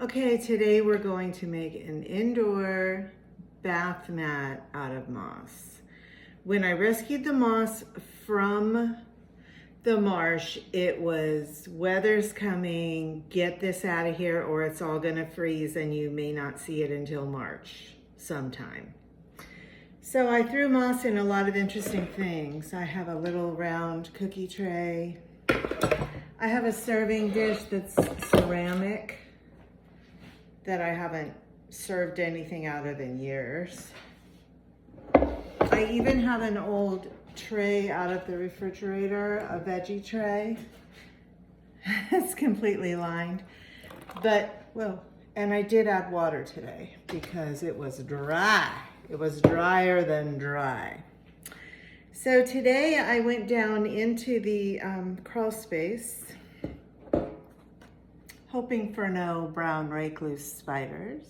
Okay, today we're going to make an indoor bath mat out of moss. When I rescued the moss from the marsh, it was weather's coming, get this out of here or it's all gonna freeze and you may not see it until March sometime. So I threw moss in a lot of interesting things. I have a little round cookie tray. I have a serving dish that's ceramic that I haven't served anything out of in years. I even have an old tray out of the refrigerator, a veggie tray. It's completely lined, but well, and I did add water today because it was dry. It was drier than dry. So today I went down into the crawl space, hoping for no brown recluse spiders,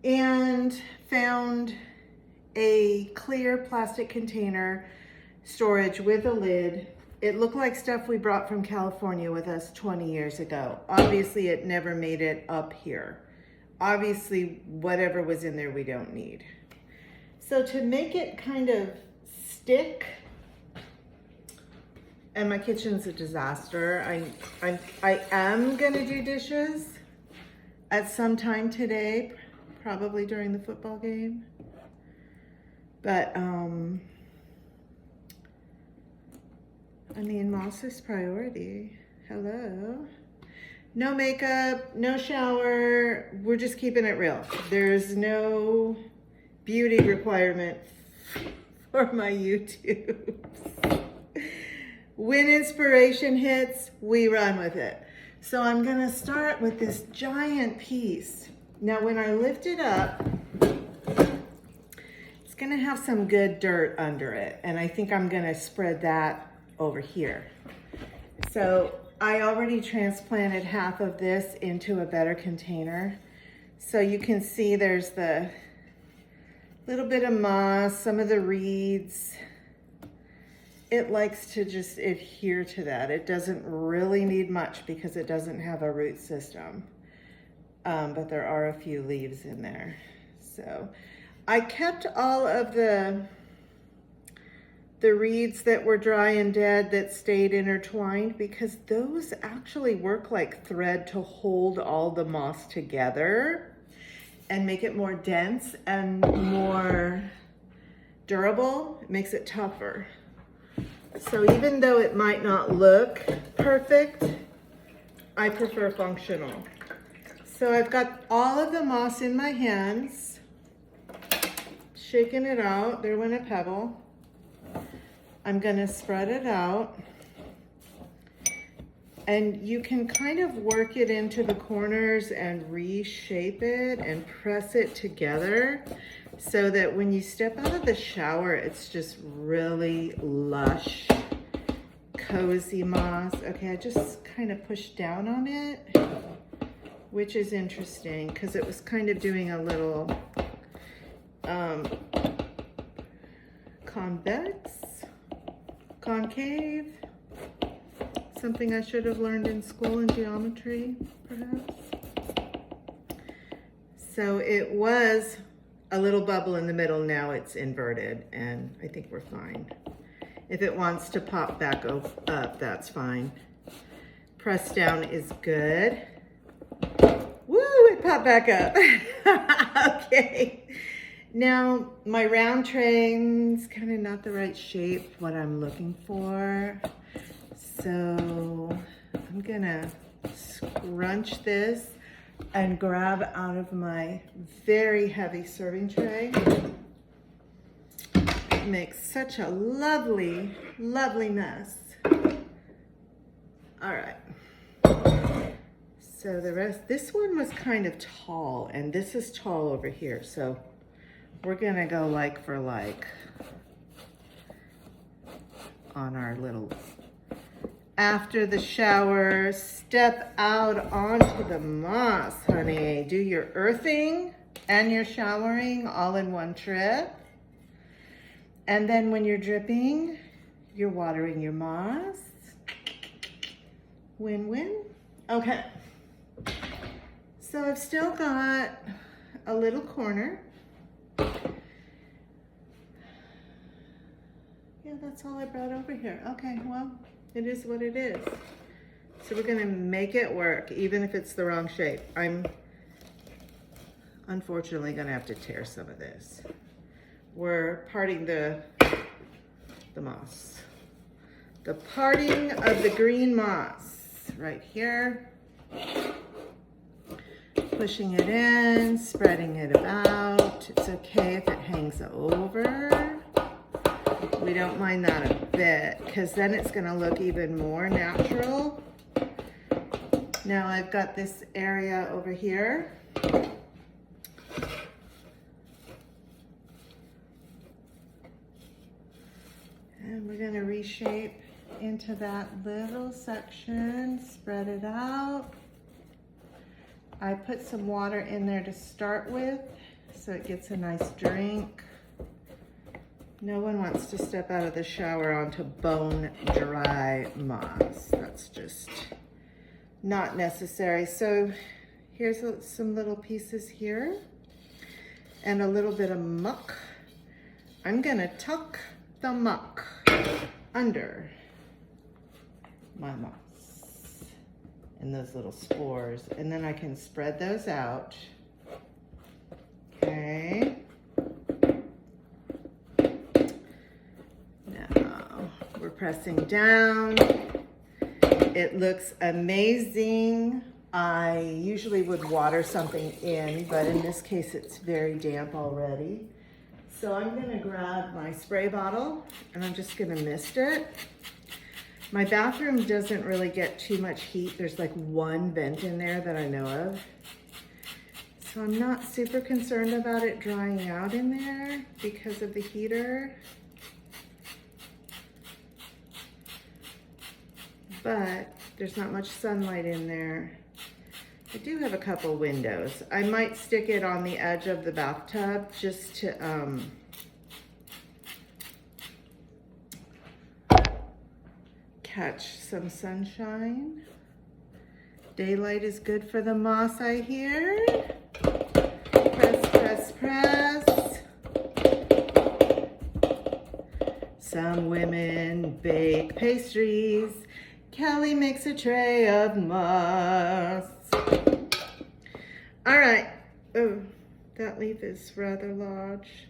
and found a clear plastic container storage with a lid. It looked like stuff we brought from California with us 20 years ago. Obviously, it never made it up here. Obviously, whatever was in there we don't need. So to make it kind of stick, and my kitchen's a disaster. I am gonna do dishes at some time today, probably during the football game. But I mean, moss is priority. Hello. No makeup, no shower. We're just keeping it real. There's no beauty requirement for my YouTubes. When inspiration hits, we run with it. So I'm gonna start with this giant piece. Now when I lift it up, it's gonna have some good dirt under it, and I think I'm gonna spread that over here. So I already transplanted half of this into a better container. So you can see there's the little bit of moss, some of the reeds. It likes to just adhere to that. It doesn't really need much because it doesn't have a root system. But there are a few leaves in there. So I kept all of the reeds that were dry and dead that stayed intertwined because those actually work like thread to hold all the moss together and make it more dense and more durable. It makes it tougher. So even though it might not look perfect, I prefer functional. So I've got all of the moss in my hands, shaking it out. There went a pebble. I'm gonna spread it out. And you can kind of work it into the corners and reshape it and press it together so that when you step out of the shower, it's just really lush, cozy moss. Okay, I just kind of pushed down on it, which is interesting because it was kind of doing a little concave, something I should have learned in school in geometry, perhaps. So it was a little bubble in the middle, now it's inverted, and I think we're fine. If it wants to pop back up, that's fine. Press down is good. Woo, it popped back up. Okay. Now, my round tray is kind of not the right shape, what I'm looking for. So I'm gonna scrunch this and grab out of my very heavy serving tray. It makes such a lovely, lovely mess. All right. So the rest, this one was kind of tall and this is tall over here. So we're gonna go like for like on our little after the shower, step out onto the moss, honey. Do your earthing and your showering all in one trip. And then when you're dripping, you're watering your moss. Win-win. Okay. So I've still got a little corner. Yeah, that's all I brought over here. Okay, well, it is what it is. So we're gonna make it work, even if it's the wrong shape. I'm unfortunately gonna have to tear some of this. We're parting the moss. The parting of the green moss, right here. Pushing it in, spreading it about. It's okay if it hangs over. We don't mind that a bit, because then it's gonna look even more natural. Now I've got this area over here. And we're gonna reshape into that little section, spread it out. I put some water in there to start with, so it gets a nice drink. No one wants to step out of the shower onto bone dry moss. That's just not necessary. So here's some little pieces here and a little bit of muck. I'm gonna tuck the muck under my moss and those little spores, and then I can spread those out. Okay. Now we're pressing down. It looks amazing. I usually would water something in, but in this case it's very damp already. So I'm gonna grab my spray bottle and I'm just gonna mist it. My bathroom doesn't really get too much heat. There's like one vent in there that I know of. So I'm not super concerned about it drying out in there because of the heater. But there's not much sunlight in there. I do have a couple windows. I might stick it on the edge of the bathtub just to catch some sunshine. Daylight is good for the moss, I hear. Press, press, press. Some women bake pastries. Kelly makes a tray of moss. All right. Oh, that leaf is rather large.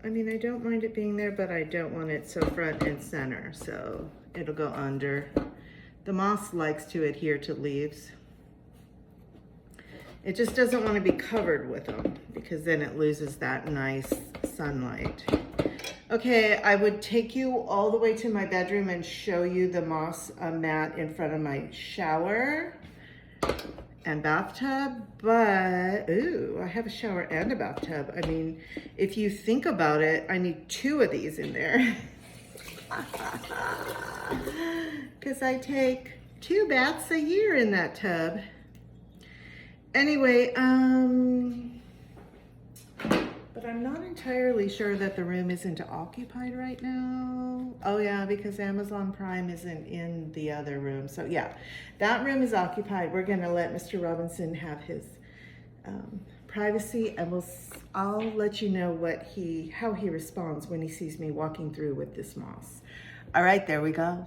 I mean, I don't mind it being there, but I don't want it so front and center, so it'll go under. The moss likes to adhere to leaves. It just doesn't want to be covered with them because then it loses that nice sunlight. Okay, I would take you all the way to my bedroom and show you the moss mat in front of my shower and bathtub, but, ooh, I have a shower and a bathtub. I mean, if you think about it, I need 2 of these in there. Because I take 2 baths a year in that tub. Anyway, but I'm not entirely sure that the room isn't occupied right now. Oh yeah, because Amazon Prime isn't in the other room. So yeah, that room is occupied. We're gonna let Mr. Robinson have his privacy, and I'll let you know how he responds when he sees me walking through with this moss. All right, there we go.